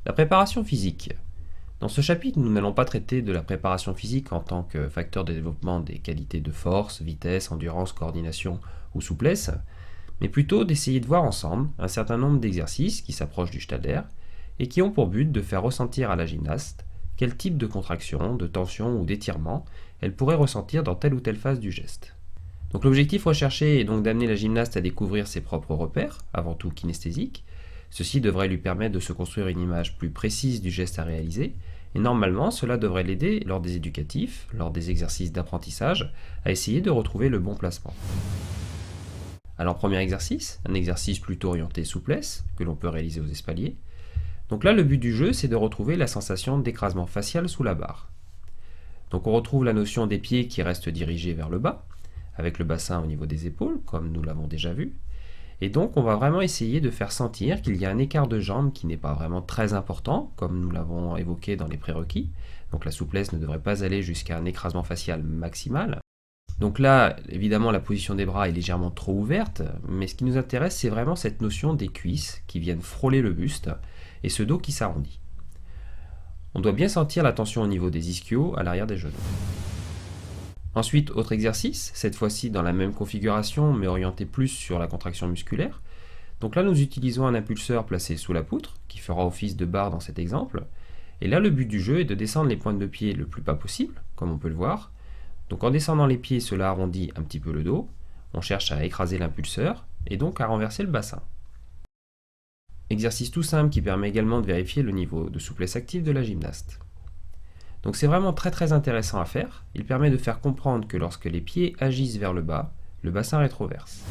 La préparation physique. Dans ce chapitre, nous n'allons pas traiter de la préparation physique en tant que facteur de développement des qualités de force, vitesse, endurance, coordination ou souplesse, mais plutôt d'essayer de voir ensemble un certain nombre d'exercices qui s'approchent du Stalder et qui ont pour but de faire ressentir à la gymnaste quel type de contraction, de tension ou d'étirement elle pourrait ressentir dans telle ou telle phase du geste. Donc l'objectif recherché est donc d'amener la gymnaste à découvrir ses propres repères, avant tout kinesthésiques. Ceci devrait lui permettre de se construire une image plus précise du geste à réaliser, et normalement cela devrait l'aider lors des éducatifs, lors des exercices d'apprentissage, à essayer de retrouver le bon placement. Alors premier exercice, un exercice plutôt orienté souplesse, que l'on peut réaliser aux espaliers. Donc là le but du jeu c'est de retrouver la sensation d'écrasement facial sous la barre. Donc on retrouve la notion des pieds qui restent dirigés vers le bas, avec le bassin au niveau des épaules, comme nous l'avons déjà vu. Et donc on va vraiment essayer de faire sentir qu'il y a un écart de jambes qui n'est pas vraiment très important, comme nous l'avons évoqué dans les prérequis. Donc la souplesse ne devrait pas aller jusqu'à un écrasement facial maximal. Donc là, évidemment, la position des bras est légèrement trop ouverte, mais ce qui nous intéresse, c'est vraiment cette notion des cuisses qui viennent frôler le buste et ce dos qui s'arrondit. On doit bien sentir la tension au niveau des ischios à l'arrière des genoux. Ensuite, autre exercice, cette fois-ci dans la même configuration, mais orienté plus sur la contraction musculaire. Donc là, nous utilisons un impulseur placé sous la poutre, qui fera office de barre dans cet exemple. Et là, le but du jeu est de descendre les pointes de pied le plus bas possible, comme on peut le voir. Donc en descendant les pieds, cela arrondit un petit peu le dos. On cherche à écraser l'impulseur, et donc à renverser le bassin. Exercice tout simple qui permet également de vérifier le niveau de souplesse active de la gymnaste. Donc c'est vraiment très intéressant à faire. Il permet de faire comprendre que lorsque les pieds agissent vers le bas, le bassin rétroverse.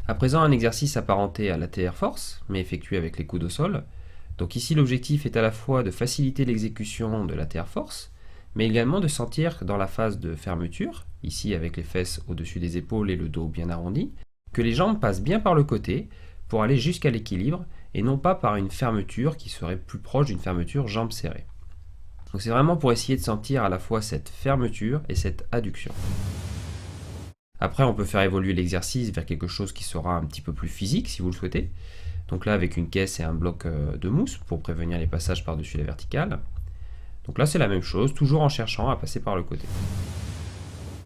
À présent, un exercice apparenté à l'ATR force, mais effectué avec les coudes au sol. Donc ici, l'objectif est à la fois de faciliter l'exécution de l'ATR force, mais également de sentir dans la phase de fermeture, ici avec les fesses au-dessus des épaules et le dos bien arrondi, que les jambes passent bien par le côté pour aller jusqu'à l'équilibre et non pas par une fermeture qui serait plus proche d'une fermeture jambes serrées. Donc c'est vraiment pour essayer de sentir à la fois cette fermeture et cette adduction. Après, on peut faire évoluer l'exercice vers quelque chose qui sera un petit peu plus physique si vous le souhaitez. Donc là, avec une caisse et un bloc de mousse pour prévenir les passages par-dessus la verticale. Donc là, c'est la même chose, toujours en cherchant à passer par le côté.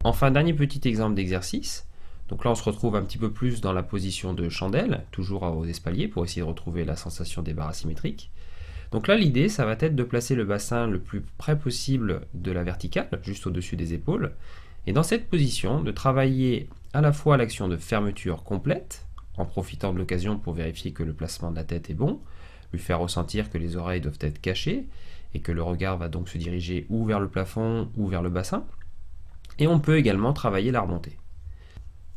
Enfin, dernier petit exemple d'exercice. Donc là, on se retrouve un petit peu plus dans la position de chandelle, toujours aux espaliers pour essayer de retrouver la sensation des barres asymétriques. Donc là, l'idée, ça va être de placer le bassin le plus près possible de la verticale, juste au-dessus des épaules, et dans cette position, de travailler à la fois l'action de fermeture complète, en profitant de l'occasion pour vérifier que le placement de la tête est bon, lui faire ressentir que les oreilles doivent être cachées, et que le regard va donc se diriger ou vers le plafond ou vers le bassin, et on peut également travailler la remontée.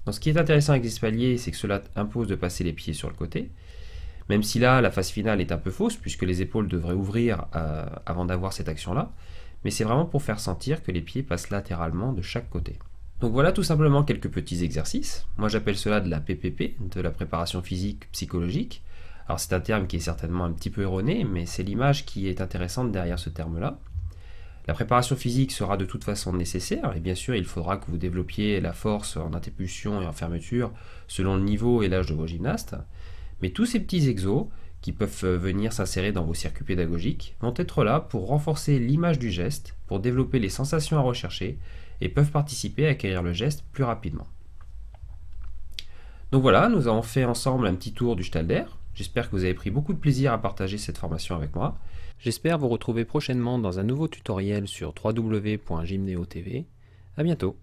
Donc ce qui est intéressant avec les espaliers, c'est que cela impose de passer les pieds sur le côté, même si là, la phase finale est un peu fausse, puisque les épaules devraient ouvrir avant d'avoir cette action-là, mais c'est vraiment pour faire sentir que les pieds passent latéralement de chaque côté. Donc voilà tout simplement quelques petits exercices. Moi j'appelle cela de la PPP, de la préparation physique psychologique. Alors c'est un terme qui est certainement un petit peu erroné, mais c'est l'image qui est intéressante derrière ce terme-là. La préparation physique sera de toute façon nécessaire, et bien sûr il faudra que vous développiez la force en impulsion et en fermeture selon le niveau et l'âge de vos gymnastes. Mais tous ces petits exos qui peuvent venir s'insérer dans vos circuits pédagogiques vont être là pour renforcer l'image du geste, pour développer les sensations à rechercher et peuvent participer à acquérir le geste plus rapidement. Donc voilà, nous avons fait ensemble un petit tour du Stalder. J'espère que vous avez pris beaucoup de plaisir à partager cette formation avec moi. J'espère vous retrouver prochainement dans un nouveau tutoriel sur www.gymneo.tv. À bientôt.